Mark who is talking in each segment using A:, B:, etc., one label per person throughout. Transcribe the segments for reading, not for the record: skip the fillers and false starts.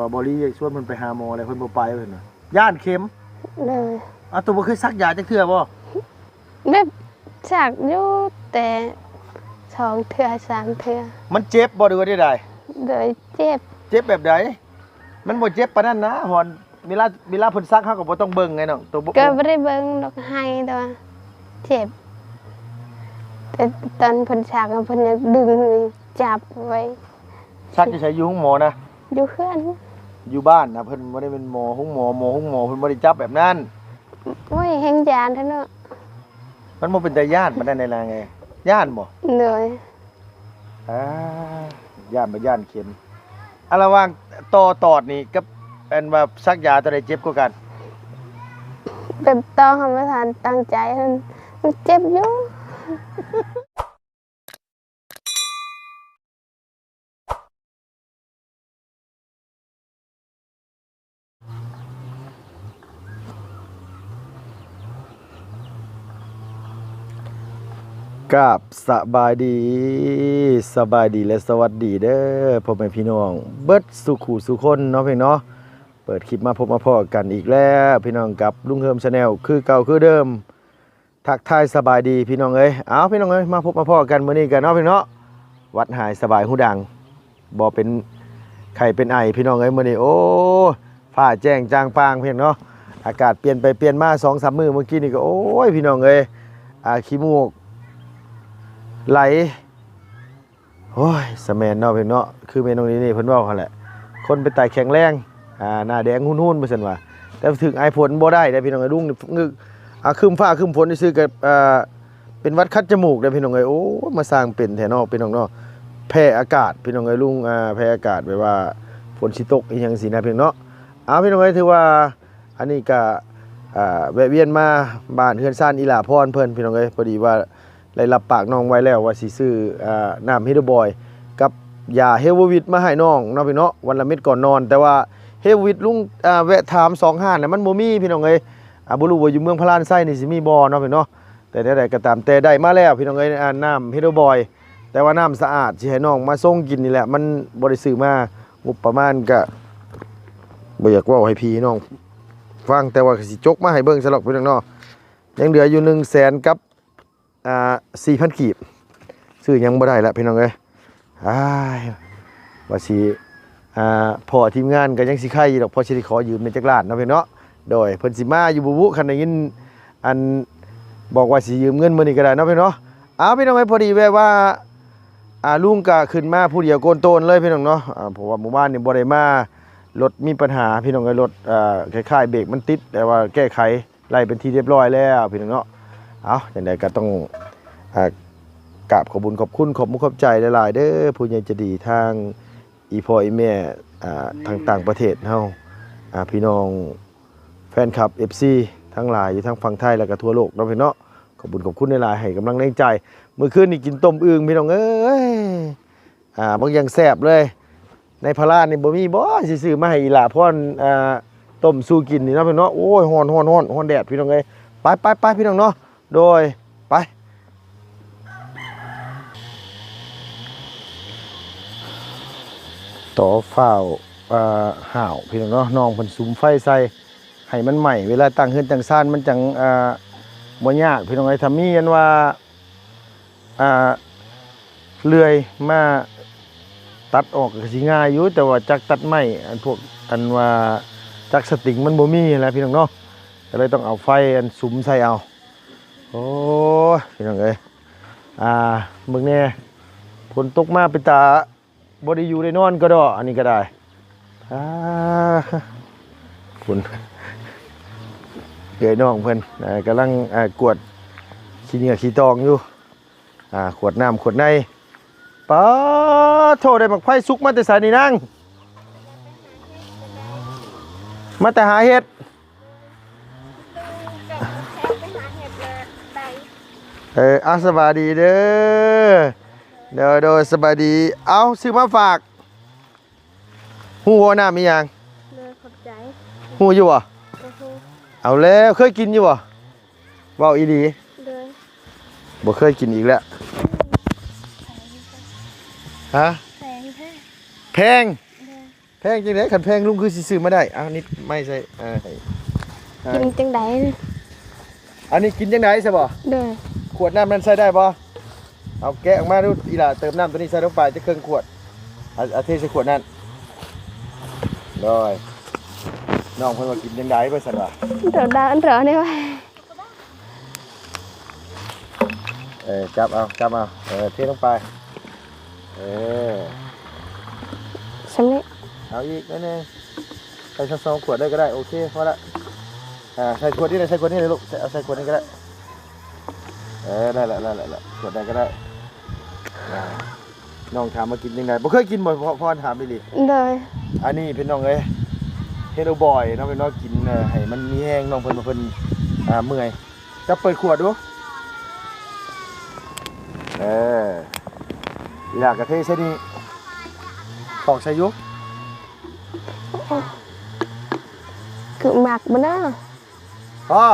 A: ว่าบริชวนเพิ่นไปหาหมออะไรเพิ่นบ่ไปเพิ่นน่ะย่านเข็ม
B: เลย
A: ตัวบ่เคยซักยาจักเทื่อบ่
B: แบบจากอยู่แต่2 เทื่อ 3 เทื่อ
A: มันเจ็บบ่หรือว่าได้
B: เลยเจ็บ
A: แบบใดมันบ่เจ็บปานนั้นนะหอนเวลาเพิ่นซักเฮาก็บ่ต้องเบิ่งไงเนาะตัวบ่
B: ก็บ่ได้เบิ่งดอกให้แต่ว่าเจ็บแต่ตอนเพิ่นชักเพิ่นอยากดึงจับไว้
A: ซักจะใช้อยู่ห้องหมอนะ
B: อยู่เฮือน
A: อยู่บ้านนะเพิ่นบ่ได้เป็นหมอห้องหมอเพิ่นบ่ได้จับแบบนั้น
B: โอ้ยแฮงยานเท่าเนาะ
A: มันบ่เป็นตาย่านปานนั้นได้ล่ะไงย่านบ่
B: เลย
A: ย่านบ่ย่านเข็มระหว่างตอดนี่กับอันว่าซักยาตัวใดเจ็บกว่ากัน
B: แบบต้องทำไม่ทันตั้งใจมันเจ็บอยู่
A: กับสบายดีและสวัสดีเด้อพ่อแม่พี่น้องเบิดสุขุสุคนเนาะพี่เนาะเปิดคลิปมาพบมาพอกันอีกแล้วพี่น้องกับลุงเฮิมชาแนลคือเก่าคือเดิมทักทายสบายดีพี่น้องเอ้ยพี่น้องเอ้ยมาพบมาพอกันมื้อนี้กันเนาะพี่เนาะวัดหายสบายหูดังบ่เป็นไข้เป็นไอพี่น้องเอ้ยมื้อนี้โอ้ฟ้าแจ้งจางปางเพียงเนาะอากาศเปลี่ยนไปเปลี่ยนมา 2-3 มื้อเมื่อกี้นี่ก็โอ้ยพี่น้องเอ้ยขี้มูกไหลโอ้ยสแมนเนาะเพิ่นเนาะคือเมนูนี้นี่เพิ่นเว้าคั่นแหละคนเป็นไตแข็งแรงหน้าแดงหุ่นๆว่าซั่นว่าแต่ถึงไอผลบ่ได้พี่น้องเอ้ยลุงงึกครึ้มฟ้าครึ้มฝนซื่อๆก็เป็นวัดคัดจมูกเด้อพี่น้องเอ้ยโอ้มาสร้างเป็นแท้เนาะพี่น้องเนาะแพ้อากาศพี่น้องเอ้ยลุงแพ้อากาศแบบว่าฝนสิตกอีหยังสินะพี่น้องเนาะพี่น้องเอ้ยถือว่าอันนี้ก็แวะเวียนมาบ้านเฮือนซ่านอีหลาพรเพิ่นพี่น้องเอ้ยพอดีว่าได้รับปากน้องไว้แล้วว่าสิซื้อน้ำเฮดบอยกับยาเฮลวิตมาให้น้องเนาะพี่เนาะวันละเม็ดก่อนนอนแต่ว่าเฮลวิตลุงแวะถาม2 ห้างน่ะมันบ่มีพี่น้องเอ้ยบ่รู้ว่าอยู่เมืองพระลานไส้นี่สิมีบ่เนาะพี่เนาะแต่ใดๆก็ตามแต่ได้มาแล้วพี่น้องเอ้ยน้ำเฮดบอยแต่ว่าน้ำสะอาดสิให้น้องมาส่งกินนี่แหละมันบ่ได้ซื้อมางบประมาณก็บ่อยากเว้าให้พี่น้องฟังแต่ว่าสิจกมาให้เบิ่งซะหรอกพี่น้องเนาะยังเหลืออยู่100,000กับ4,000 กีบซื้อยังบ่ได้ละพี่น้องเอ้ยว่าสิพอทีมงานก็ยังสิไข่ดอกพอสิได้ขอยืมในจักรล้านเนาะพี่เนาะโดยเพิ่นสิมาอยู่บุคันได้ยินอันบอกว่าสิยืมเงินมื้อนี้ก็ได้เนาะพี่เนาะพี่น้องเอ้ยพอดีแวะว่าลุงก็ขึ้นมาผู้เดียวโกนโตนเลยพี่น้องเนาะเพราะว่าหมู่บ้านนี่บ่ได้มารถมีปัญหาพี่น้องเอ้ยรถคล้ายๆเบรกมันติดแต่ว่าแก้ไขไล่เป็นที่เรียบร้อยแล้วพี่น้องเนาะอย่างไรก็ต้องกราบขอบคุณขอบคุณขอบมุขขอบใจหลายๆเด้อผู้ใหญ่ใจะดีทางอีพ่ออีแม่ทางต่างประเทศเฮาพี่น้องแฟนคลับ FC ทั้งหลายอยู่ทั้งฝั่งไทยแล้วก็ทั่วโลกเนาะพี่เนาะขอบคุณขอบคุณหลายๆให้กำลังแรงใจเมื่อคืนนี่กินต้มอึ่งพี่น้องเอ้ยบางอย่างแซ่บเลยในพะลานี่บ่มีบ่สิซื้อมาให้อีหล่าพรต้มสู้กินนี่เนาะพี่เนาะโอ้ยฮ้อนแดดพี่น้องเอ้ยไปพี่น้องเนาะโดยไปต่อฝ้าวห่าวพี่น้องเนาะน้องเพิ่นสุมไฟใส่ให้มันใหม่เวลาตั้งเฮือนตั้งซ่านมันจังบ่ยากพี่น้องเอ้ยถ้ามีอันว่าเลื่อยมาตัดออกก็สิง่ายอยู่แต่ว่าจักตัดไม้อันพวกอันว่าจักสติงมันบ่มีแหละพี่น้องเนาะก็เลยต้องเอาไฟอันสุมใส่เอาโอ้ยพี่น้องเอ้ยมึงเนี่ยฝนตกมาไปตาบ่ได้อยู่ได้นอนก็ดออันนี้ก็ได้ฝนเกยน้องเพิ่นกำลังกวดขี้เหงื่อขี้ตองอยู่ขวดน้ำขวดในป้าโทษได้บักไฟสุกมาแต่ไสนี่นางมาแต่หาเห็ดสบายดีเด้อโดยสบายดีเอาซื้อมาฝากหูหัวหน้ามียังขอบใจหูอยู่บ่เอาแล้วเคยกินอยู่บ่เว้าอีดีบ่เคยกินอีกแล้วฮะแพง แพงจังได๋คันแพงลุงคือสิซื้อมาได้อ้าวนิดไม่ใช่
B: กินจังได๋
A: อันนี้กินจังได๋ใช่บ่
B: โดย
A: ขวดน้ำนั้นใส่ได้บ่เอาแกะออกมาดูอีหล่าเติมน้ำตัวนี้ใส่ลงไปจะครึ่งขวดเอาเทใส่ขวดนั้นได้น้องเพิ่นว่ากินจังได๋เพิ่นซั่นว่า
B: เดี๋ยวดาอันเหรอเนี่ยว่ะ
A: จับเอาเทลงไป
B: สำนี้
A: เอาอีกนิดนึงใส่สัก2 ขวดได้ก็ได้โอเคพอละใส่ขวดนี้เลยใส่ขวดนี้เลยลูกเอาใส่ขวดนี้ก็ได้ได้ละขวดใดก็ได้น้องถามมากินยังไงบ่เคยกินบ่พ่อถามดิลิ
B: โดย
A: อันนี้เป็นน้องเอ้ยเฮโลบอยน้องเป็นน้องกินให้มันมีแห้งน้องเพิ่นมาเพิ่นเมื่อยจะเปิดขวดดูอยากกระเทใช่นี่ตอกใส่ยุก
B: คือหมักบ่เนาะ
A: อ๋อ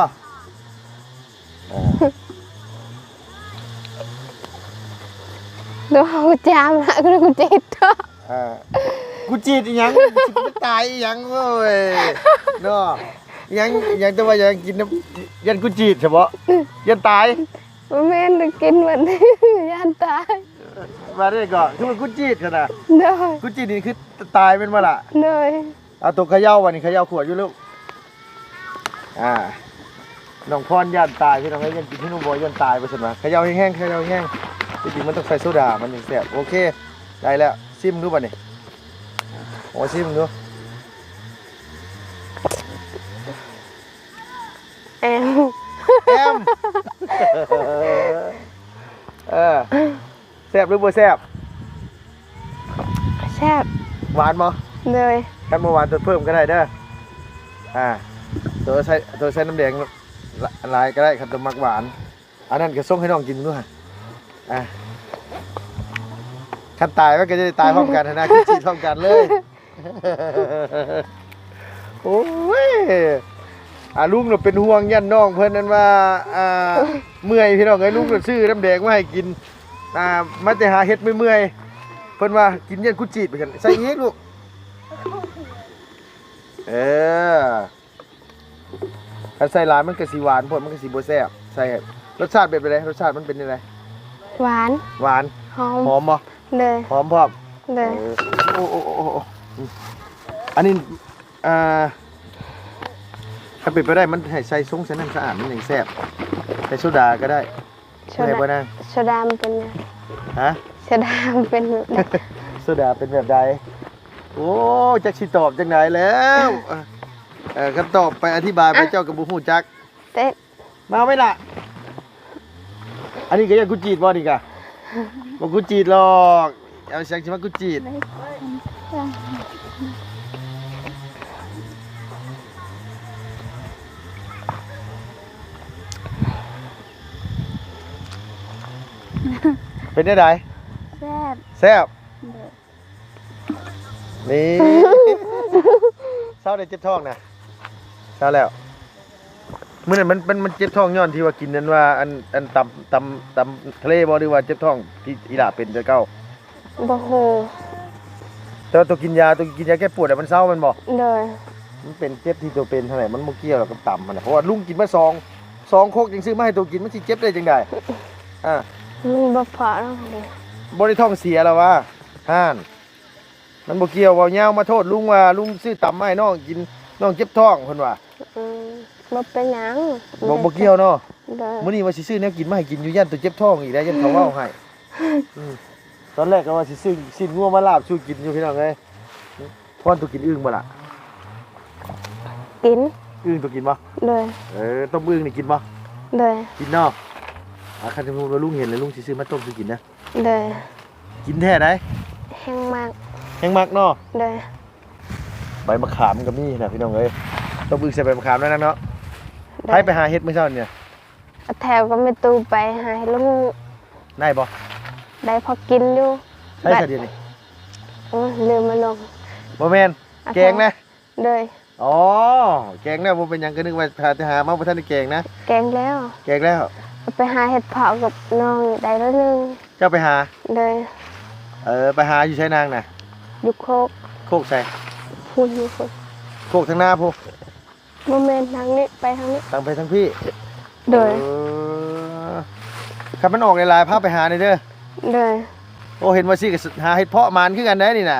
B: เดี๋ยวเอาจามละก็กูเจ็บท้อ
A: กูจีดอีหยังสิกูตายอีหยังเว้ยเนาะอีหยังแต่ว่ายังกินน้ำยันกูจีดเฉพาะยันตาย
B: บ่แม่นได้กินมันย่านตาย
A: มาได้ก่อนคือมันกูจีดขนาด
B: โดย
A: กูจีดนี่คือตายเป็นมาละ
B: โดย
A: เอาตัวเขย่าวันนี้เขย่าขวดอยู่ลูกน้องพรย่านตายพี่น้องให้ยันกินที่นุ่มบอยยันตายไปใช่ไหมเขย่าแห้งจริงๆมันต้องใส่โซดามันถึงแซ่บโอเคได้แล้วซิมดูป่ะนี่โอ้ซิมดู
B: แอม
A: แอมแซ่บหรือบ่แซ่บ
B: แซ่บ
A: หวานบ่
B: เลย
A: ถ้าบ่หวานตัวเพิ่มก็ได้เด้อตัวใส่น้ำแดงลายก็ได้ครับตัวมักหวานอันนั้นก็ส่งให้น้องกินด้วยคันตายมันก็จะตายพร้อมกันนะคือจีพร้อมกันเลยโอ้ยลุงเราเป็นห่วงยันน้องเพิ่นนั้นว่าเมื่อยพี่น้องไอ้ลุงเราซื้อน้ำแดงมาให้กินมาแต่หาเฮ็ดเมื่อยเพิ่นว่ากินยันกุจีดไปกันใส่อีกลูกถ้าใส่หลายมันก็สิหวานพวกมันก็สิบ่แซ่บใส่รสชาติเป็นไปได้รสชาติมันเป็นยังไง
B: หวาน
A: หวาน
B: หอม
A: หอมบ่
B: เลย
A: หอมพร้อม
B: เลย
A: โอ้อันนี้ถ้าเป็นไปได้มันให้ใส่ซงใส่น้ำสะอาดมันยังแซ่บใส่โซดาก็ได้
B: โซ
A: ไม่
B: ดา
A: บ่นะ
B: โซดามันเป็นไง
A: ฮะ
B: โซดามันเป็นแบบใด
A: โซดาเป็นแบบใดโอ้จักสิตอบจังไหนแล้วคำตอบไปอธิบายไปเจ้ากับบุหูจัก
B: เต๊ะ
A: มาไหมล่ะอันนี้ก็ยังกุจีดบ่นี่กะบ่กุจีดหรอกเอาเสียงสิมากุจีดเป็นได้ได
B: แซ่บ
A: แซ่บนี่ เศร้าได้เจ็บท้องนะเศร้าแล้วมื้อนั้นมันเจ็บท้องย้อนที่ว่ากินนั้นว่าอันตำทะเลบ่หรือว่าเจ็บท้องที่อีหล่าเป็นแต่เก่า
B: บ่ฮู้
A: แต่ว่าตัวกินยาแก้ปวดมันเศร้ามันบ่
B: เลย
A: มันเป็นเจ็บที่ตัวเป็นเท่าไหร่มันบ่เกี่ยวหรอกกับต่ำมันน่ะเพราะว่าลุงกินมา2โคกยังซื้อมาให้ตัวกินมันสิเจ็บได้จังได๋
B: มึงบ่พอแล้วเลย
A: บ่ได้ท้องเสียแล้วว่าห่านมันบ่เกี่ยวว่ายาวมาโทษลุงว่าลุงซื้อต่ำมาให้น้องกินน้องเจ็บท้องเพิ่นว่า
B: บ่เป็นหยัง
A: บ่เกี่ยวเนาะ
B: เลย
A: มื้อนี้ว่าสิซื้อแนวกินมาให้กินอยู่ย่านตัวเจ็บท้องอีกแล้วยันเขาเว้าให้ตอนแรกก็ว่าสิซื้อสิ้นงัวมาลาบสู้กินอยู่พี่น้องเอ้ยพรตัวกินอึ่งบ่ล่ะ
B: กิน
A: อึ่งตัวกินบ่
B: เลย
A: ต้มอึ่งนี่กินบ่
B: เลย
A: กินเนาะคันสมมุติว่าลุงเห็นแล้วลุงสิซื้อมาต้มสิกินนะ
B: เลย
A: กินแท้ได้
B: แห้งมาก
A: แห้งมักเนาะ
B: เลย
A: ใบมะขามก็มีนะพี่น้องเอ้ยต้มอึ่งใส่ใบมะขามแล้วนะเนาะไผไปหาเฮ็ดมื้อเช้าเนี่ย
B: แถวก็ไม่ตู้ไปหาลุง
A: ได้บ่
B: ได้พอกินอยู่
A: ใช่ซะเดี๋ยวนี้
B: ลืมมาลง
A: บ่แม่นแกงนะ
B: เลย
A: อ๋อแกงนะบ่เป็นหยังก็นึกว่าหามาบ่ทันได้แกงนะ
B: แกงแล้ว
A: แกงแล้ว
B: ไปหาเห็ดเผากับน้องได้แล้วนึง
A: เจ้าไปหา
B: เลย
A: ไปหาอยู่ใช้นางน่ะ
B: อยู่โคก
A: โคกใส่
B: พูนอยู่พุ่น
A: โคกทางหน้าพู
B: โมเมนต์ทางนี้ไปทางนี้
A: ทางไปทางพี่
B: โดย
A: ครับมันออกในลายภาพไปหาในอยเด้อ
B: โดย
A: โอ้เห็นว่าสิก็หาเห็ดเพาะมานคือกันได้นี่น่ะ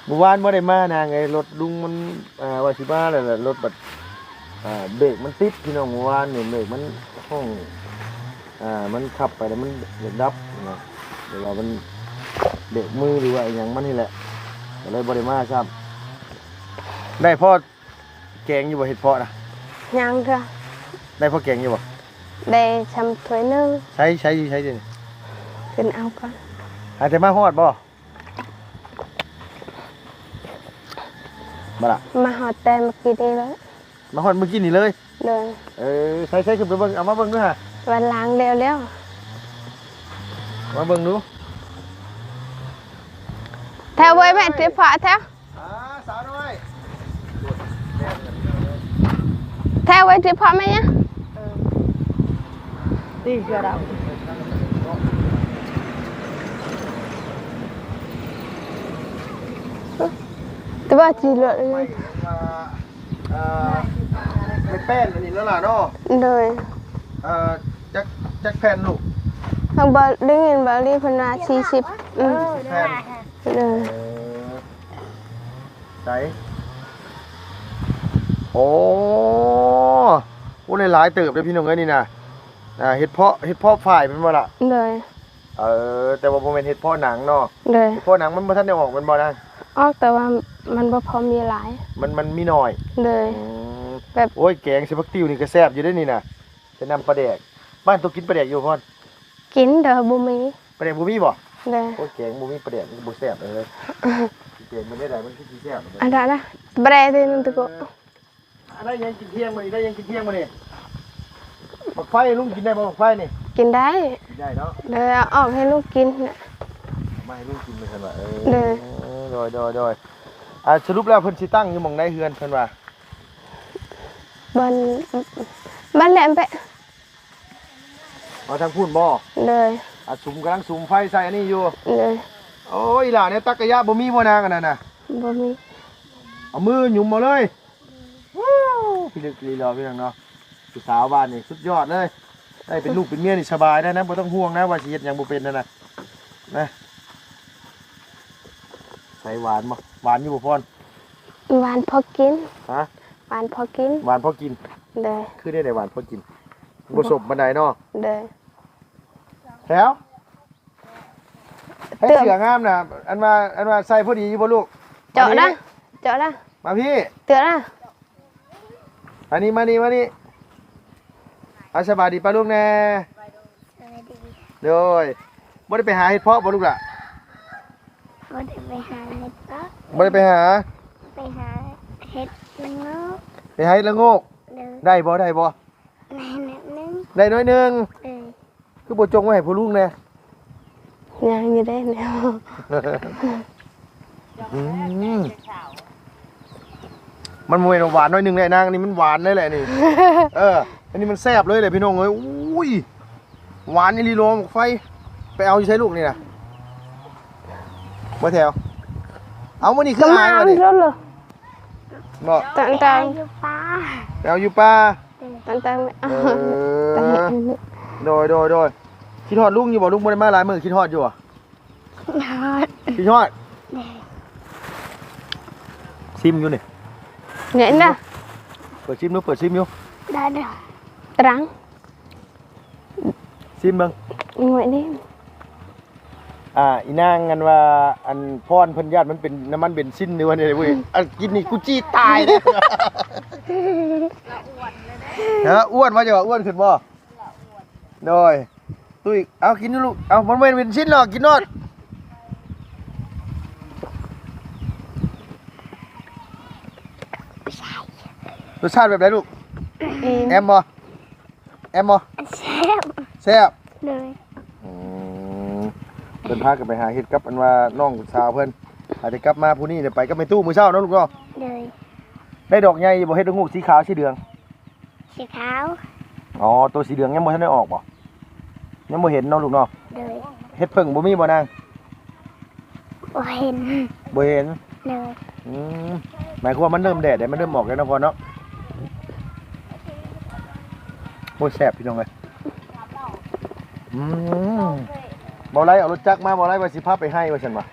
A: เมื่อวานบ่ได้มานางไงรถลุงมันว่าสิมาแล้วรถบัดเบรกมันติดพี่น้องเมื่อวานนี่เบรกมันห้องมันขับไปแล้วมันดับนะเดี๋ยวว่ามันเบรกมือหรือว่าอหย่างมันนี่แหละก็เลยบ่ได้มาครับได้พ่อแกงอยู่บ่เห็ดเพาะนะ
B: ยังเถอะ
A: ได้พ่อแกงอยู่บ่
B: ได้ชำถ้วยหนึง
A: ใช้ดิ
B: ขึ้นเอาก่อน
A: อาจจะมาฮอดบ่มาละ
B: มาหอดแต่เมื่อกี้นี้แล้ว
A: มาฮอดเมื่อกี้นี่เลย
B: โดย
A: ใช้ขึ้นไปเบิ่งเอามาเบิ่งดูฮะ
B: วันล้างแล้ว
A: มาเบิ่งดู
B: แถวไว้แม่ถือพอแถว
A: สาวน้อย
B: แถวไว้ถือพอไหมเนี่ย
C: đi giờ đâu
B: แต่ว่าจีเหลือเลย
A: เป็นแป้นอันนี้แล้วล่ะเนาะ
B: โดย
A: จักแผ่นลูก
B: ทางบอลได้เงินบอลลี่พนา40
A: แผ่น
B: เลย
A: ใส่โอ้หลายเติบเลยพี่น้องเอ้ยนี่นะเห็ดเพาะฝ่ายเป็นบ่ล่ะ
B: เลย
A: แต่ว่าบ่แม่นเห็ดเพาะหนังเนาะ
B: เลย
A: เห็ดเพาะหนังมันบ่ทันได้ออกมันบ่นะ
B: ออกแต่ว่ามันบ่พอมีหลาย
A: มันมีน้อย
B: เลย แบบ
A: โอ้ยแกงใส่ผักติ้วนี่ก็แซ่บอยู่ได้นี่นะจะนำปลาแดกบ้านตัวกินปลาแดกอยู่พ่อน
B: กินเด้อบ่มี
A: ปลาแดกบ่มีบ่
B: เลย
A: โอ้ยแกงบ่มีปลาแดกมันบ่แซ่บเลยแกงมันได้มันคือสิแซ่บ
B: อันนั้นนะแบรนด์นึงตะโก
A: ได้ยังกินเที่ยงมื้อนี้ได้ยังกินเที่ยงมื้อนี้บักไฟลุงกินได้บ่บักไฟนี่
B: กินได้
A: กินได้เนาะ
B: เลยเอาออกให้ลูกกินน่ะ
A: มาให้ลุงกินเลยซั่นว่า
B: เด้อ
A: โดยสรุปแล้วเพิ่นสิตั้งอยู่หม่องใดเฮือนเพิ่นว่า
B: บ้านแหลมไป
A: เอาทางพูนบ่
B: เลย
A: สุมกำลังสุมไฟใส่อันนี้อยู่
B: เลย
A: โอ้ยล่ะเนี่ยตักกะยะบ่มีบ่นางอันนั้นน่ะ
B: บ่มี
A: เอามือหยุมมาเลยวู้พี่เล็กลีรอพี่น้องเนาะผู้สาวบ้านนี่สุดยอดเลย ได้เป็นลูกเป็นเมียนี่สบายได้นะบ่ต้องห่วงนะว่าสิเฮ็ดหยังบ่เป็นนั่นน่ะนะใส่หวานบ่หวานอยู่บ่พร
B: หวานพอกิน
A: ฮะ
B: หวานพอกิน
A: หวานพอกิน
B: เลย
A: คือได้หวานพอกินบ่สบบันไดเนาะ
B: เลย
A: แล้วให้เสืองามน่ะอันว่าใส่พอดีอยู่บ่ลูก
B: เจาะนะ
A: มาพี่
B: เตือนนะ
A: อันนี้มานี่เอาสบายดีป่ะลูกแน่โดยบ่ได้ไปหาเห็ดเพาะบ่ลูกล่ะ
C: có thểไปหาเห็ดก็
A: บ่ได้ไปหา
C: ไปหาเห็ดละงอก
A: ไปหาเห็ดละโงก
C: เดิน
A: ได้บ่
C: ในนิดนึง
A: ได้น้อยหนึง
C: เออ
A: คือบ่จงไว้ให้พ่อลุงแน่
B: ยังอยู่ได้แนว
A: อืมมันบ่แม่นหวานน้อยหนึงแหละนางอันนี้มันหวานเลยแหละนี่ อันนี้มันแซ่บเลยแหละพี่น้องเอ้ยอุ้ยหวานอีหลีโลมไฟไปเอาอยู่ใช้ลูกนี่น่ะบ่แถวเอามื้อนี้คือหาย
B: มา
A: มาดิ
B: รถเลย
A: บ่
B: ต่าง
C: ไป
B: ต่าง
C: อยู่ป่า
A: ไปเอาอยู่ป่า
B: ต่างต่าง
A: เออโดยคิดฮอดลุงอยู่บ่ลุงบ่ได้มาหลายมื้อคิดฮอดอยู่บ่
C: นอน
A: คิดฮอดซิมอยู่นี่
B: เนี่ยนะ
A: เปิดซิมอยู่
C: ได้เด้อ
B: ตรัง
A: ซิมเบิ่ง
B: งวยนี่
A: อีนางกันว่าอันพรเพิ่นญาติมันเป็นน้ำมันเบนซินนี่ว่านี่เว้ยอันกินนี่กูจี้ตายเด้อ้วนว่าจะว่าอ้วนขึ้นบ่โดยตุ้ยเอากินอยู่ลูกเอามันเป็นเบนซินหรอกกินนอดรสชาติแบบไหนลูกแอมบ่
C: แซ่บ
A: แซ่บ
C: เลย
A: เพิ่นพากันไปหาเฮ็ดกับอันว่าน้องสาวเพิ่นอาจจะกลับมาผู้นี้เดี๋ยวไปก็ไม่ตู้มื้อเช้าเนาะลูกเนาะ
C: เลย
A: ได้ดอกใหญ่บ่เฮ็ดดอกงูสีขาวสีเหลือง
C: สีขาว
A: อ๋อตัวสีเหลืองยังบ่ทันได้ออกบ่ยังบ่เห็นเนาะลูกเนาะ
C: เลย
A: เฮ็ดเพิ่งบ่มีบ่นาง
C: บ่เห็น
A: บ่เห็น
C: เลย
A: อืมหมายความว่ามันเริ่มแดดได้มันเริ่มออกแล้วเนาะพอเนาะโอ้ยแซ่บพี่น้องเอ้ยบ่ไรเอารถจักรมาบ่ไรว่าสิพาไปให้ว่าซั่นว่า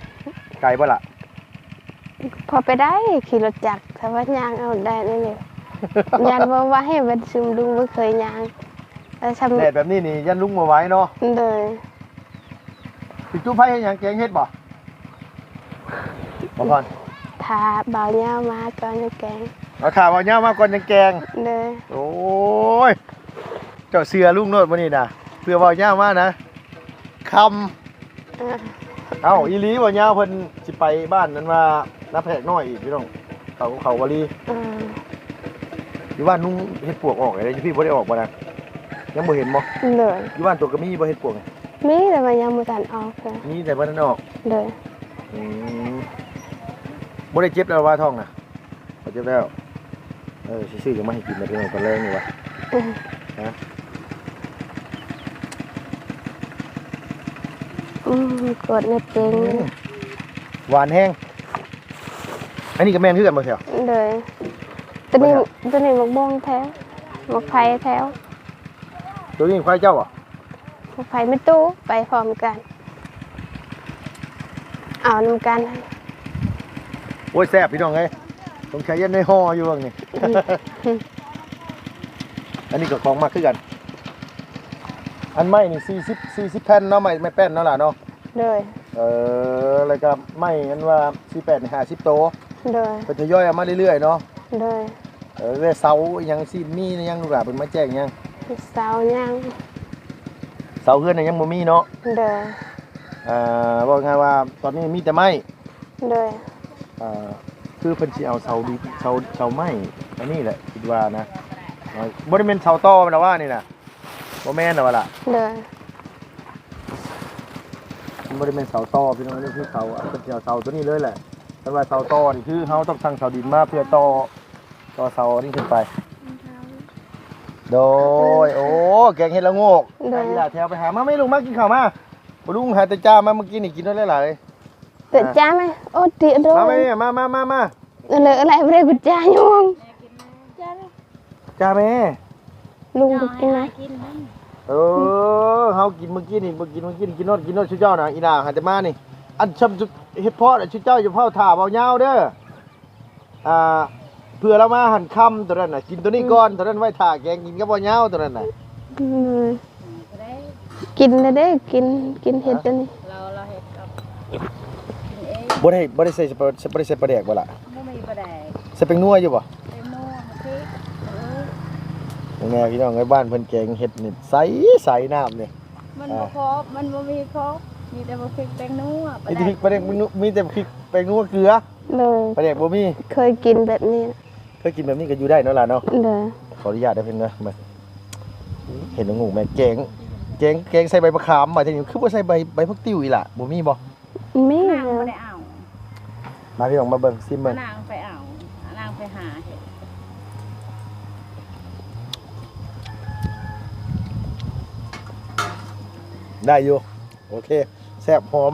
A: ไกลบ่ล่ะ
B: พอไปได้ขี่รถจักรแต่ว่ายางเอาได้นี่เลยยันว่าให้เป็นซึมลุงไม่เคยยางแล้วทำ
A: แดดแบบนี้นี่ยันลุงมาไว้เนาะ
B: เลย
A: สิจุ๊บไผเฮ็ดหยังแกงเฮ็ดบ่บ่พร
B: ทาเบาเนี้ยมาก่อนจะแกง
A: เอาข่าวเอาเหย้ามาก่อนจังแกง
B: เลย
A: โอ้ยเจ้าเสือลุงโนดมื้อนี้น่ะเพื่อเว้าเหย้ามานะคำ เอ้าอีหลีบ่เหย้าเพิ่นสิไปบ้านนั้นว่าน้าแพรกน้อยอีกพี่น้องเขาวลี อยู่บ้านนุ่งเฮ็ดปวกออกอะไรพี่บ่ได้ออกบ่นะยังบ่เห็นบ่
B: เลย
A: อยู่บ้านตัวก็มีบ่เฮ็ดปวกไง
B: มีแต่ว่ายังไม่กันออกเลย
A: มีแต่บ่ทันออก
B: เลย
A: อืมบ่ได้เจ็บแล้วว่าท้องน่ะบ่เจ็บแล้วสิซื้อก็มาให้กินมาพี่น้องตอนแรกนี่วะฮะ
B: กดในเปง
A: หวานแห้งอันนี้ก็แม่นคือกันบ่แถว
B: เลยตัวนี้หมกบ้งแถวหมกไผ่แถว
A: ตัวนี้ควายเจ้าอ่ะ
B: หมกไผ่ไม่ตู้ไปพร้อมกันเอานำกัน
A: โอ้ยแซ่บพี่น้องเอ้ยต้องใช้ยันในห่ออยู่เบิ่งนี่ อันนี้ก็ของมากคือกัน อันไม้นี่40แผ่นเนาะไม้แป้นเนาะล่ะเนาะ
B: เลย
A: แล้วก็ไม้อันว่า48นี่50โต
B: เลย
A: เพิ่นจะย่อยเอามาเรื่อยๆเนาะ
B: เลย
A: แล้วเสาอิหยังสิมียังลูกหลานเพิ่นมาแจ้งยัง
B: เสายัง
A: เสาเฮือนน่ะยังบ่มีเนาะ
B: เลย
A: บอกง่ายว่าตอนนี้มีแต่ไม้
B: เลย
A: คือเพิ่นสิเอาเสาดิเสาไม้อันนี้แหละคิดว่านะบ่ได้แม่นเสาตอแม่นว่านี่น่ะบ่แม่นน่ะว่าล่ะ
B: เลย
A: มันบ่ได้แม่นเสาตอพี่น้องนี่คือเสาเพิ่นสิเอาเสาตัวนี้เลยแหละแต่ว่าเสาตอนี่คือเฮาต้องสั่งเสาดินมาเพื่อต่อเสานี่ขึ้นไป โดยโอ้แกงเห็ดละโงก
B: เลย
A: นี่ล่ะแถวไปหามาไม่ลุงมากินข้าวมาบ่ลุงหาแต่จ้ามาเมื่อกี้นี่กินได้หลายๆเลย
B: เกิดจ้าไหมโอ้เตี๋ยโด
A: มาไหม
B: น
A: เนี่ยมา
B: เลยอะไรไม่ได้กุญแจยง
A: จ้าแม่
B: ลุงไปกินไหม
A: เฮากินเมื่อกี้นี่กินโนดชุเจ้าน่ะอีน่าหาแต่มานี่อันชำเฮ็ดเพาะชุเจ้าอย่าเผาถ่าเบายาวเด้อเพื่อเรามาหั่นค่ำตัวนั้นน่ะกินตัวนี้ก่อนตัวนั้นไว้ถ่าแกงกินกับบ่ยาวตัวนั้นน่ะ
B: กินเลยได้กินเห็ดตัวนี้
D: เราเห็ดกับ
A: บ่ได้ใส่ปลาแดกบ่ล่ะ
D: ไม่มีประแดก
A: ใส่เป็นนัวอยู่บ่
D: เต็มโน่มาพริก
A: แม่พี่น้องในบ้านเพิ่นแกงเฮ็ดนี่ใสน้ำนี่
D: มันบ่ครบมันบ่มีครบมีแต่บ่พริกแตงนัว
A: มีแต่พริกปลาแดกมีแต่พริกแป้งนัวเกลือ
B: เลย
A: ปลาแดกบ่มี
B: เคยกินแบบนี้
A: เคยกินแบบนี้ก็อยู่ได้เนาะล่ะเนาะ
B: เลย
A: ขออนุญาตได้เพิ่นนะมาเห็นงูแม่แกงใส่ใบมะขามมาทีนี้คือบ่ใส่ใบผักติ้วอีหล่ะบ่มีบ่
B: มี
D: นางบ่ได้เอา
A: มาพี่น้องมาเบิ่งซิมเบิ่ง
D: นางไปเอานางไปหาเห็ด
A: ได้อยู่โอเคแซ่บหอม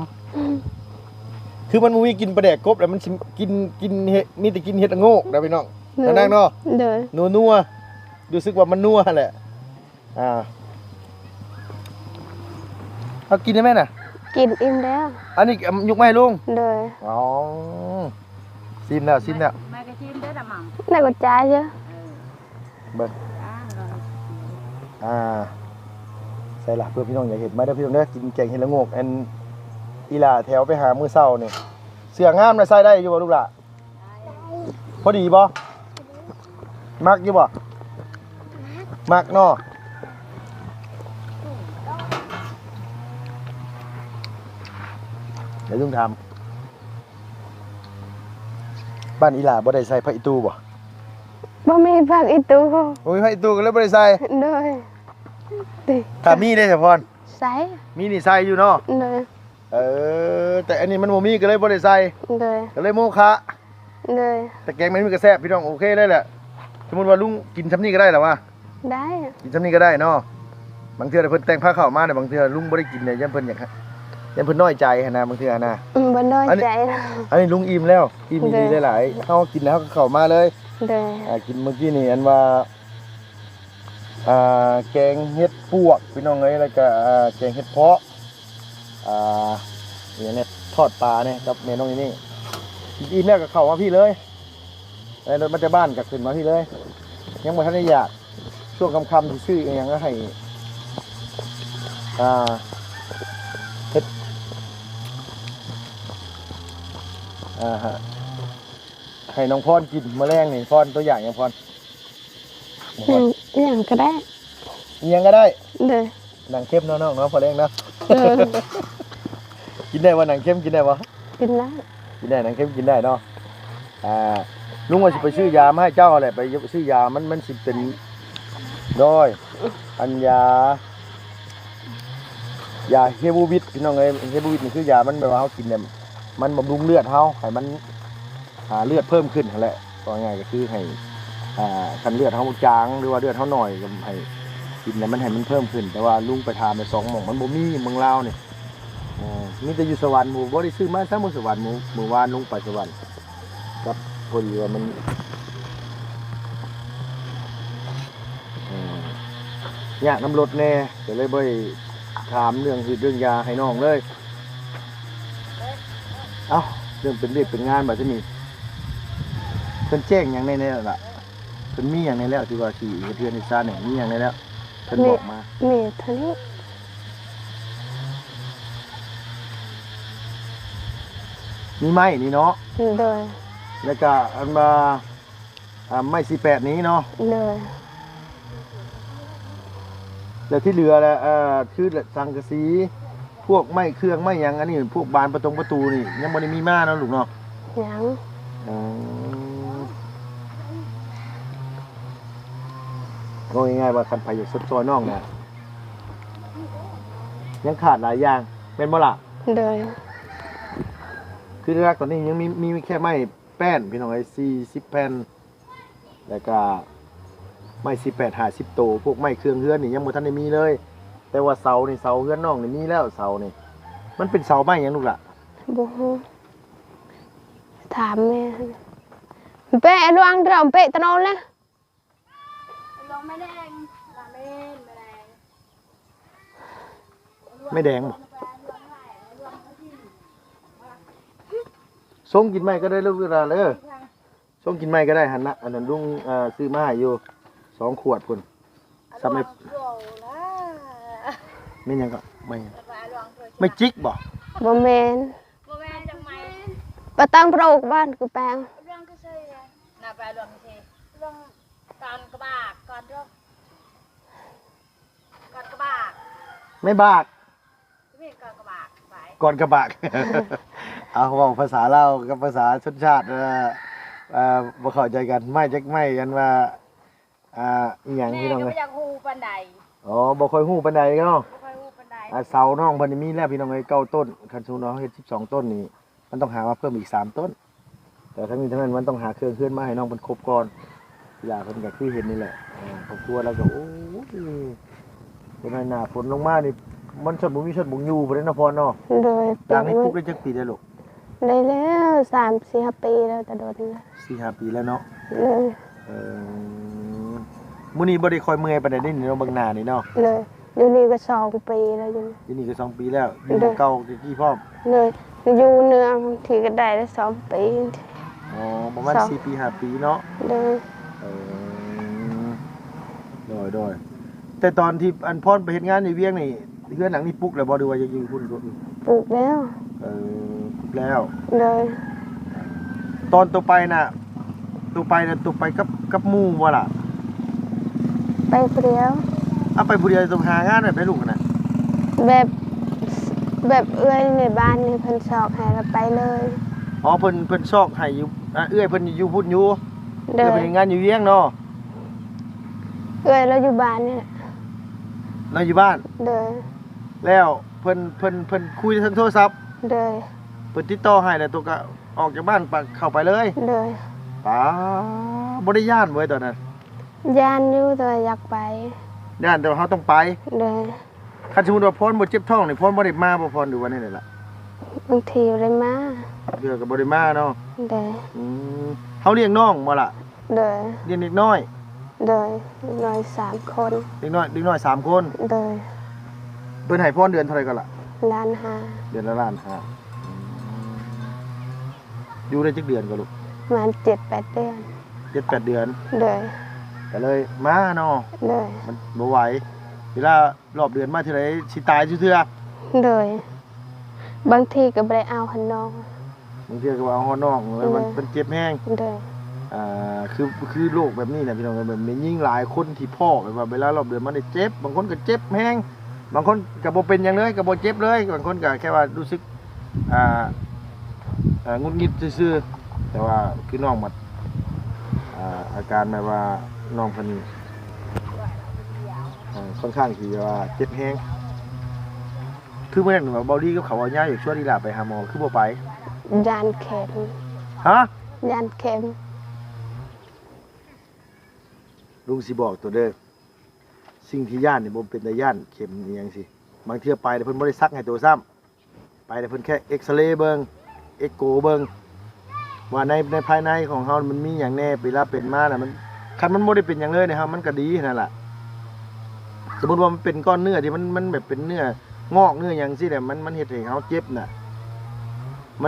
A: คือมันบ่มีกินปลาแดกกบแล้วมันสิกินเฮ็ดมีแต่กินเฮ็ดละโงกนะพี่น้องนั่งเนาะ
B: เลย
A: นัวรู้สึกว่ามันนัวแหละเอากินได้ไหมน่ะ
B: กินอิ่มแล้ว
A: อันนี้ยกมาให้ลุง
B: เลย
A: อ๋อซิมแล้ว
D: แม่ก็ชิมได้ละมั่ง
B: น่ากุญแจเยอะ
A: เบิ่ง
D: เรา
A: ใส่ละเพื่อพี่น้องอยากเห็นไหมเด้อพี่น้องเด้อกินแกงเห็ดละโงกอันอีหล่าแถวไปหามื้อเช้านี่เสื้องามน่ะใส่ได้อยู่บ่ลูกล่ะพอดีบ่มักอยู่บ่มักเนาะเดี๋ยวลุงถามบ้านอีหล่าบ่ได้ใส่ผักอีตูบ่
B: บ่มีผักอีตู
A: โอ้ยผักอีตูก็เลยบ่ได้ใส่
B: เลยดิ
A: ถ้ามีได้เฉพาะ
B: ใส่
A: มีนี่ใส่อยู่เนาะ
B: เลย
A: แต่อันนี้มันบ่มีก็เลยบ่ได้ใส่
B: เลย
A: ก็เลยโมคะ
B: เลย
A: แต่แกงมันมีกระแซ่บพี่น้องโอเคเลยแหละสมมุติว่าลุงกินทำนี่ก็ได้หรอวะ
B: ได้
A: กินทำนี่ก็ได้เนาะบางเทื่อเพิ่นแต่งผ้าข้าวมาเนี่ยบางเทื่อลุงบ่ได้กินเนี่ยย่ำเพิ่นอยาก ยันเพิ่นน้อยใจหั่นนะบางเทื่อนะ
B: บ่น้อยใจนะ
A: อันนี้ลุงอิ่มแล้วอิ่มดีหลายๆเฮากินแล้วก็เข้ามาเลย
B: โดย
A: กินเมื่อกี้นี่อันว่าแกงเห็ดปวกพี่น้องเอ้ยแล้วก็แกงเห็ดเพาะอย่างนี้ทอดปลาเนี่ยกับแม่น้องนี่อิ่มแล้วก็เข้ามาพี่เลยในรถมาจากบ้านก็ขึ้นมาพี่เลยยังบ่ทันได้อยากช่วงค่ำๆสิซื้ออีหยังก็ให้เห็ดฮะให้น้องพรกินมื้อแรงนี่พรตัวอย่างอย่างพร
B: อย่างก็ได้
A: อิหยังก็ได้
B: โดย
A: หนังเข้มเนาะน้องเนาะพอแรงเนาะ
B: เออ
A: กินได้ว่าหนังเข้มกินได้บ่
B: กินได้
A: กินได้หนังเข้มกินได้เนาะลุงว่าสิไปซื้อยามาให้เจ้าแหละไปซื้อยามันสิเป็นด้อยอันยาเฮบูบิดพี่น้องเอ้ยเฮบูบิดนี่คือยามันแบบว่าเฮากินเนี่ยมันบำรุงเลือดเฮาให้มันเลือดเพิ่มขึ้นนั่นแหละว่าง่ายก็คือให้คันเลือดเฮาจางหรือว่าเลือดเฮาน้อยก็ให้กินแล้วมันให้มันเพิ่มขึ้นแต่ว่าลุงไปทานไป2หม่องมันบ่มีเมืองลาวนี่มีแต่อยู่สวรรค์หมู่บ่ได้ซื้อมาซะมื้อสวรรค์หมู่วานลุงไปสวรรค์กับพอดีว่ามันยากน้ำรถแน่ก็เลยบ่ได้ถามเรื่องยาให้น้องเลยเอ้าเรื่องเป็นเรื่องเป็นงานบัดนี้เพิ่นแจ้งหยังในนี้ล่ะเพิ่นมีหยังในแล้วที่ว่าสิเฮ็ดเรือนให้ซ่านเนี่ยมีหยังในแล้วเพิ่นบอกมา
B: มีเท่านี้
A: มีไม้นี่เนาะ
B: โดย
A: แล้วก็อันมาไม้48นี้เนาะ
B: โดย
A: แล้วที่เหลือแล้วคือสังกะสีพวกไม้เครื่องไม้หยังอันนี้พวกบานประตูนี่ยังบ่ได้มีมาเนาะลูกเนาะ
B: ยัง
A: ก็ง่ายๆว่าคันไผอยากสดซอยน้องเนี่ยยังขาดหลายอย่างแม่นบ่ล่ะ
B: โดย
A: คือแรกตอนนี้ยังมีแค่ไม้แป้นพี่น้องไอ้40แผ่นแล้วก็ไม้18 50โตพวกไม้เครื่องเฮือนนี่ยังบ่ทันได้มีเลย แต่ว่าเสานี่เสาเฮือนน้องนี่มีแล้วเสานี่มันเป็นเสาไม้หยังลูกล่ะ
B: บ่ฮู้ถามแม่เป๊ะลวงเราเป๊ะตะโนนนะ
D: ลองไม่แดงลาเล่นไม่แดง
A: ไม่แดงบ่ส่งกินไม้ก็ได้ลูกหลานเด้อส่งกินไม้ก็ได้หั่นนะอันนั้นลุงซื้อมาให้อยู่2ขวดพุ่นซับไม่ไม่หยังก็ไม่จิกบ่
B: บ่แม่น
D: บ่แม่นจังไหม
B: บ่ตั้งโปรกบ้านกูแปลง
D: เรื่องก็ใช่น่าไปรวมทีเรื่องตอนกระบากก่อนเรื่องก่อนกระบาก
A: ไม่บาก
D: ไม่ก่อนกระบากไป
A: ก่อนกระบาก เอาเว้าภาษาลาวกับภาษาชนชาติบ่เข้าใจกันไม่จักไม่กันว่าอีหยัง
D: แม่
A: พี่น้อง
D: ก็
A: เอ้
D: ไม่
A: ย
D: อยากฮู้ปานใด
A: อ๋อบ่ค่อยฮู้ปานใดเนาะ
D: บ่ค่อยฮู้ปานใด
A: เสาน้องเพิ่นมีแล้วพี่น้องเอ้ย9ต้นคันสมมุติว่าเฮ็ด12ต้นนี่มันต้องหามาเพิ่มอีก3ต้น แต่ทั้งนี้ทั้งนั้นมันต้องหาเครื่องเคลื่อนมาให้น้องเพิ่นครบก่อนอย่าเพิ่นก็คือเห็นนี่แหละครอบครัวแล้วก็โอ้ยเป็นหน้าฝนลงมานี่มันชดบ่มีชดบ่อยู่บ่ได้เนาะพ่อเนาะ
B: โดย
A: ยางนี่ปลูกได้จักปีได้ลูก
B: ได้แล้ว3-4 ปีแล้วแต่โดนแล้ว
A: 4-5 ปีแล้วเนาะ
B: เลย
A: มื้อนี้บ่ได้ค่อยเมื่อยปานใดนี่เนาะเบิ่งหน้านี่เนาะ
B: เลยอยู่นี่ก็2 ปีแล้วอยู่
A: ที่นี่ก็2 ปีแล้วอยู่หม้องเก่ากี่พร้อม
B: เลยอยู่เนืองที่ก็ได้ได้2 ปี
A: อ๋อประมาณ4 ปี 5 ปีเนาะ
B: เลย
A: โดยแต่ตอนที่อันพรไปเฮ็ดงานในเวียงนี่เฮือนหลังนี่ปลุกแล้วบ่หรือว่ายังอยู่พุ่นอยู่
B: ปลูกแล้ว
A: ปลุกแล้ว
B: เลย
A: ตอนตัวไปน่ะตัวไปกับหมู่บ่ล่ะ
B: ไปคนเดียว
A: เอาไปผู้เดียวต้องหางานแบบให้ลูกน่ะ
B: แบบเอื้อยในบ้านนี่เพิ่นชอกให้เราไปเลย
A: อ๋อเพิ่นซอกให้อยู่เอื้อยเพิ่นอยู่พุ่นอยู่
B: เดิ
A: เอื้อย
B: น
A: ไปเฮ็ดงานอยู่เวียงเนาะ
B: เอื้อยเราอยู่บ้านนี่แหละ
A: เราอยู่บ้าน
B: เดิน
A: แล้วเพิ่นคุยทางโทรศัพท์
B: เดิน
A: เพิ่นติดต่อให้แล้วตัวก็ออกจากบ้านไปเข้าไปเลย
B: เดิน
A: ป๋าบ่ได้ย่านเว้ยตอนนั้น
B: ยานอยู่แต่ว่าอยากไป
A: ย่านแต่ว่าเฮาต้องไป
B: เดิน
A: คันสมมุติว่าพรบ่เจ็บท้องนี่พรบ่ได้มาบ่พรดูว่าแนี่ล่ะ
B: บางทีเลยมา
A: เดือก็บ่ได้มาเนาะ
B: โดย
A: เฮาเลี้ยงน้องบ่ล่ะ
B: โดย
A: เลี้ยงเด็กน้อย
B: โดยน้อย3 คน
A: เด็กน้อย3คน
B: โดย
A: เพิ่นให้พรเดือนเท่าไหร่ก็ล่ะ
B: ล้านหา
A: เดือนละล้านห้าอยู่ได้จักเดือนก็ลูก
B: ประมาณ7-8 เดือน
A: 7-8 เดือน
B: โดย
A: ก็เลยมาเนาะ
B: โดย
A: มันบ่ไหวเวลารอบเดือนมาเท่าไหร่สิตายซื่อเทื่อ
B: โดย บางทีก็บ่ได้เอาหันน้อง
A: บางเทื่อก็ว่าเอาฮอดน้องมันเจ็บแฮง
B: โดย
A: คือโรคแบบนี้นะพี่น้องแบบมียิ่งหลายคนที่พ่อแบบว่าเวลารอบเดือนมันได้เจ็บบางคนก็เจ็บแฮงบางคนก็บ่เป็นหยังเลยก็บ่เจ็บเลยบางคนก็แค่ว่ารู้สึกงุนงิดซื่อๆแต่ว่าคือน้องมันอาการแบบว่าน้องเพิ่นค่อนข้างที่ว่าเจ็บแฮงคือเมื่อนั้นว่าเบาดีกับเขาเอาย่าอยู่ช่วยดีล่ะไปหาหมอคือบ่ไป
B: ยานเข็ม
A: ฮะ
B: ยานเข็ม
A: ลุงสิบอกตัวเด้อสิ่งที่ย่านนี่บ่เป็นแต่ย่านเข็มอีหยังสิบางเทื่อไปแล้วเพิ่นบ่ได้ซักให้ตัวซ้ำไปแล้วเพิ่นแค่เอ็กซเรย์เบิ่งเอ็กโกเบิ่งว่าในภายในของเฮามันมีหยังแน่เวลาเป็นมาน่ะมันคันมันบ่ได้เป็นหยังเลยนะครับมันก็ดีนั่นล่ะสมมุติว่ามันเป็นก้อนเนื้อที่มันแบบเป็นเนื้องอกเนื้อหยังซี่เนี่ยมันเฮ็ดให้เฮาเจ็บน่ะ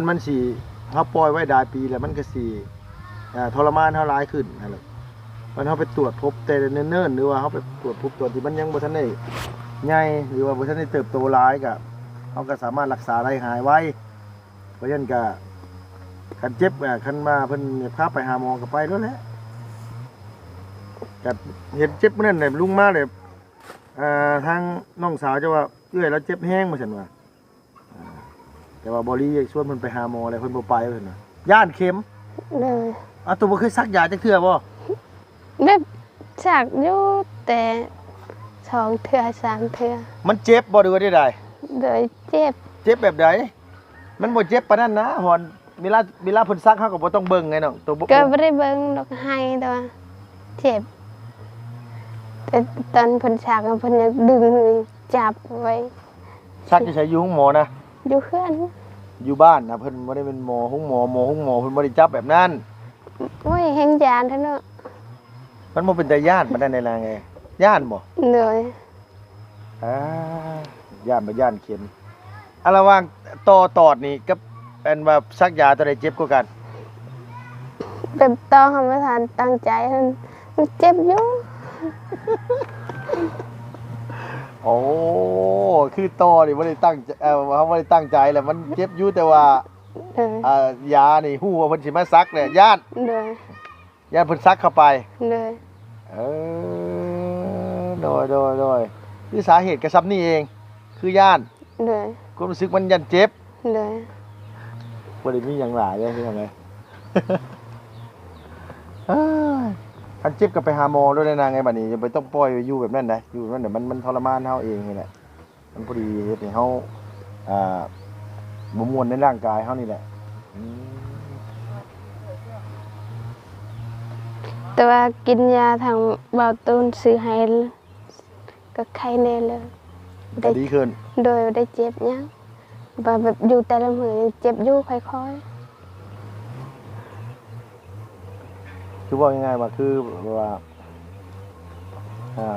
A: มันสิเฮาปล่อยไว้หลายปีแล้วมันก็สิทรมานเฮาหลายขึ้นนั่นแหละ มันเขาไปตรวจพบแต่เนิ่นๆหรือว่าเขาไปตรวจพบตัวที่มันยังบ่ทันได้ใหญ่หรือว่าบ่ทันได้เติบโตหลายก็เขาก็สามารถรักษาได้หายไวเพราะฉะนั้นก็คันเจ็บคันมาเพิ่นพาไปหาหมอก็ไปแล้วแหละก็เห็นเจ็บมื้อนั้นน่ะลุงมาเลยทางน้องสาวจะว่าเอื้อยแล้วเจ็บแห้งว่าซั่นว่าแต่ว่าบ่รีชวนเพิ่นไปหาหมอแล้วเพิ่นบ่ไปว่าซั่นน่ะย่านเข็ม
B: เลย
A: ตัวบ่เคยซักยาจักเทื่อบ่
B: ได้จากอยู่แต่2 เทื่อ3 เทื่อ
A: มันเจ็บบ่หรือว่าได้ใด
B: โดยเจ็บ
A: เจ็บแบบใดมันบ่เจ็บปานนั้นนะหอนเวลาเพิ่นซักเฮาก็บ่ต้องเบิ่งไงเนาะตัวบ่
B: ก็บ่ได้เบิ่งดอกให้แต่ว่าเจ็บ แต่ตอนเพิ่นฉากเพิ่นยังดึงจับไว้
A: ซักจะใช้อยู่ห้องหมอนะ
B: อยู่เพื่อน
A: อยู่บ้านนะเพิ่นบ่ได้เป็นหมอห้องหมอเพิ่นบ่ได้จับแบบนั้น
B: โอ้ยแฮงยานเท่าเนาะ
A: มันบ่เป็นตาย่านปานนั้นในลางไงย่านบ่
B: เลย
A: ย่านบ่ย่านเข็มอะระหว่างต่อตอดนี่กับอันว่าซักยาตัวใดเจ็บกว่ากัน
B: แบบต้องทำไม่ทันตั้งใจมันเจ็บอยู่
A: โอ้คือต่อนี่บ่ได้ตั้งเขาบ่ได้ตั้งใจแหละมันเจ็บอยู่แต่ว่า
B: เลย
A: ยานี่ฮู้ว่าเพิ่นสิมาซักเนี่ยย่าน
B: เลย
A: เพิ่นซักเข้าไป
B: เลย
A: โดยคือสาเหตุกระซับนี่เอง คือย่าน
B: เลย
A: ความรู้สึกมันยันเจ็บ
B: เลย
A: บ่ได้มีหยังหลายเลยคือทำไง คันเจ็บก็ไปหาหมอด้วยนะนางไงบัดนี้อย่าไปต้องปล่อยไว้อยู่แบบนั้นนะอยู่แบบนั้นเดี๋ยวมันทรมานเฮาเองนี่แหละมันพอดีเฮ็ดให้เฮาบ่ม่วนในร่างกายเฮานี่แหละ
B: แต่ว่ากินยาทางเบาตูนซื้อให้ก็ไข้แน่เลย
A: ก็ดีขึ้น
B: โดยได้เจ็บยังแบบอยู่แต่ละมือยังเจ็บอยู่ค่อย
A: คือว่าง่ายๆว่าคือว่า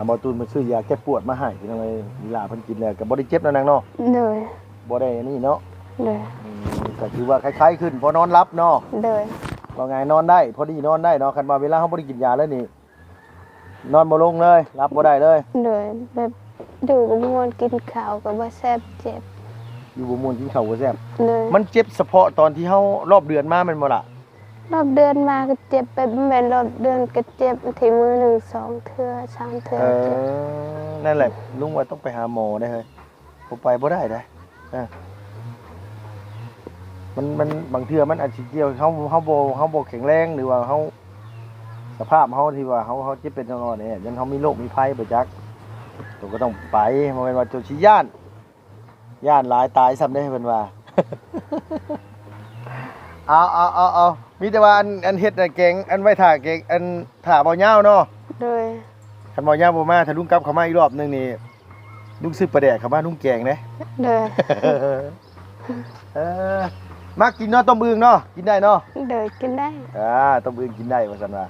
A: บ่ตูนมันซื้อยาแก้ปวดมาให้ทำไมเวลาเพิ่นกินแล้วก็บ่ได้เจ็บนะนางเนาะ
B: ๆเลย
A: บ่ได้นี่เนาะ
B: เลย
A: ก็คือว่าคล้ายๆขึ้นพอนอนหลับเนาะ
B: เลย
A: ว่าไงนอนได้พอดีนอนได้เนาะคันว่าเวลาเฮาบ่ได้กินยาแล้วนี่นอนบ่ลงเลยรับบ่ได้เลย
B: เลยแบบอยู่กับมวนกินข้าวก็บ่แซ่บเจ็บ
A: อยู่บ่ม่วนกินข้าวบ่แซ่บ
B: เลย
A: มันเจ็บเฉพาะตอนที่เฮารอบเดือนมาแม่นบ่ล่ะ
B: รอบเดือนมาก็เจ็บไปแม่นรอบเดือนก็เจ็บทีมือ1 2 เทื่อ3 เทื่อเจ็บ
A: นั่นแหละลุงว่าต้องไปหาหมอได้เฮ้ยบ่ไปบ่ได้เด้มันบางเทื่อมันอาจสิเกี่ยวเฮาบ่แข็งแรงหรือว่าเฮาสภาพเฮาที่ว่าเฮาเจ็บเป็นจังซี่เนี่ยยันเฮามีโรคมีภัยบ่จักตัวก็ต้องไปบ่แม่นว่าเจ้าสิย่านหลายตายซ้ำได้เพิ่นว่า เอามีแต่ว่าอันเฮ็ดน่ะเก่งอันไว้ท่าเก่งอันท่าบ่ยาวเนาะ
B: เลย
A: คันบ่ยาวบ่มาถ้าลุงกลับเข้ามาอีกรอบนึงนี่ ลุงซื้อปลาแดกเข้ามาลุงแกงเด้
B: เด้อ
A: เออมากินเนาะต้มอึ่งเนาะกินได้เนาะ
B: เด้อกินได้
A: ต้มอึ่งกินได้ว่าซั่นว่า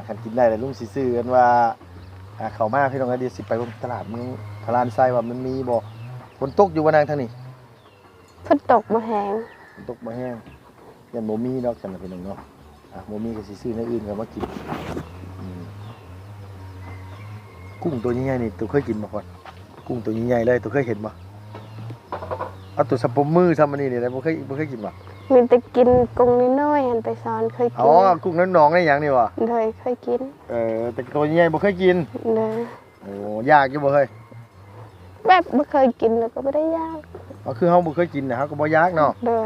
A: คันกินได้แล้วลุงสิซื้อกันว่าเข้ามาพี่น้องเดี๋ยวสิไปเบิ่งตลาดเมืองพารานไซว่ามันมีบ่ฝนตกอยู่บ่นางทางนี้
B: ฝนตกบ่แห้ง
A: ฝนตกบ่แห้งยันบ่มีดอกซั่นน่ะพี่น้องเนาะบ่มีก็สิซื้อในอื่นก็มากินกุ้งตัวใหญ่ๆนี่ตัวเคยกินบ่พอดกุ้งตัวใหญ่ๆเลยตัวเคยเห็นบ่เอาตัวสับปะมือซ้ำอันนี้นี่ได้บ่เคยกินบ่
B: มีแต่กินกุ้งน้อยๆหันไปสอนเคยกิ
A: อ๋อกุ้งน้ำหนองได้หยังนี่วะ
B: เด้อเคยกิน
A: แต่ตัวใหญ่บ่เคยกิน
B: เด้อ
A: โอ้ยากอยู่บ่เฮ้ย
B: แบบบ่เคยกินแล้วก็บ่ได้ยาก
A: ก็คือเฮาบ่เคยกินนะเฮาก็บ่ยากเนาะ
B: เด้อ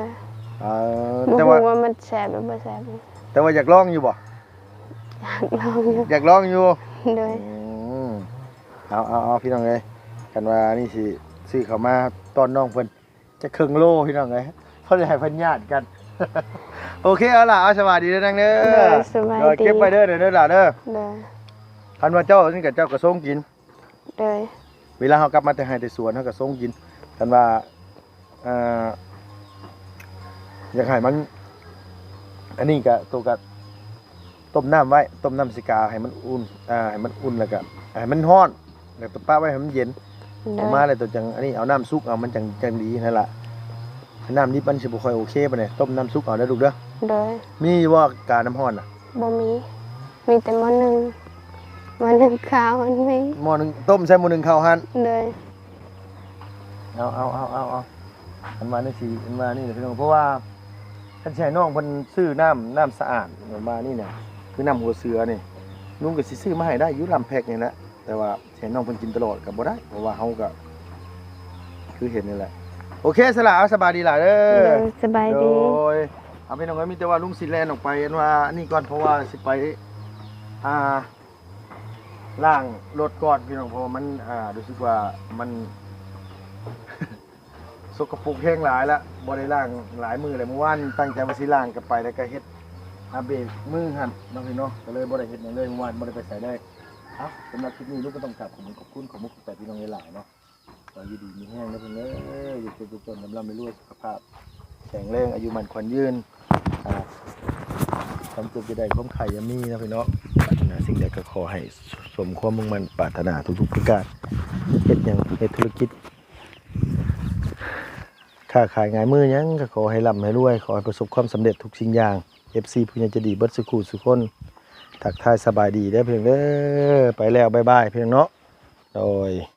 B: บ่
A: แต่
B: ฮู้
A: ว่า
B: ว่ามันแซ่บหรือบ่แซ่บ
A: แต่ว่าอยากลองอยู่บ่
B: อยากลองอยู่
A: อยากลองอยู่
B: เด้อ
A: มเอาพี่น้องเอ้ยกันว่านี่สิซื้อเข้ามาตอนน้องเพิ่นจะครึ่งโลพี่น้องเอ้ยเพิ่นสิให้เพิ่นญาติกัน โอเคเอาล่ะเอาสวัสดีเด้อนังเด้อ
B: เด้อสบาย
A: เดี๋ยว
B: ดี
A: เก็บไปเด้อเด้อล่ะเด้อ
B: เด้อ
A: คันว่าเจ้านี่ก็เจ้าก็ส่งกิน
B: เด้อ
A: เวลาเขากลับมาแต่ให้แต่สวนเขาก็ส่งกินกันว่าอยากให้มัน อันนี้ก็ตัวก็ต้มน้ำไว้ต้มน้ำสิกาให้มันอุ่นให้มันอุ่นแล้วก็ให้มันร้อนแล้วตัวป้าไว้ให้มันเย็นอ
B: เด้
A: อก
B: อ
A: มาเลยตัวจังอันนี้เอาน้ำซุกเอามันจังดีนั่นแหละน้ำดิบมันสิบ่ค่อยโอเคปานใดต้มน้ำซุกเอาได้อลูกเด้อ
B: เด้อ
A: มีว่ากาน้ำร้อนน่ะ
B: บ่มีแต่หม้อหนึงข้าวมันมี
A: หม้อหนึงต้มใส่หม้อหนึงข้าวหั่น
B: เด้อ
A: เอาอันมานี่สิอันมานี่แหละพี่น้องเพราะว่าท่านชายน้องเพิ่นซื้อน้ำสะอาดมานี่เนี่ยคือน้ำหัวเสือนี่ลุงก็สิซื้อมาให้ได้อยู่ลำแพ็กนี่แหละแต่ว่าชายน้องเพิ่นกินตลอดก็บ่ได้เพราะว่าเฮาก็คือเห็นนี่แหละโอเคสละเอาสบายดีล่ะเด้
B: เด้
A: อ
B: อสบาย
A: โด
B: ดี
A: ยเอาพี่น้องก็มีแต่ว่าลุงสิแลนออกไปอันว่านี่ก่อนเพราะว่าสิไปล้างรถก่อนพี่น้องเพราะว่ามันรู้สึกว่ามัน สกปรกแห้งหลายแล้วบ่ได้ล้างหลายมือเลยเมื่อวานตั้งใจว่าสิล้างกลับไปแล้วก็เฮ็ดเบรกมือหั่นน้องพี่เนาะก็เลยบ่ได้เฮ็ดหยังเลยเมื่อวานบ่ได้ไปใส่เลยสำหรับคลิปนี้ลูกก็ต้องกราบขอบคุณแต่พี่น้องหลายๆเนาะก็อยู่ดีมีแห้งนะเพิ่นอยู่จนลำไปรวยสุขภาพแข็งแรงอายุมันขวัญยืนความสุขจะได้ความไข่ยามีนะพี่น้องปรารถนาสิ่งใดก็ขอให้สมความมุ่งมั่นปรารถนาทุกๆประการเฮ็ดหยังเฮ็ดธุรกิจค้าขายง่ายมือหยังก็ขอให้ร่ำให้รวยขอให้ประสบความสำเร็จทุกสิ่งอย่าง FC ผู้ใหญ่ใจะดีเบิดสุขุสุขคนทักทายสบายดีเด้อเพียงเด้อไปแล้วบ๊ายบายเพียงเนาะโดย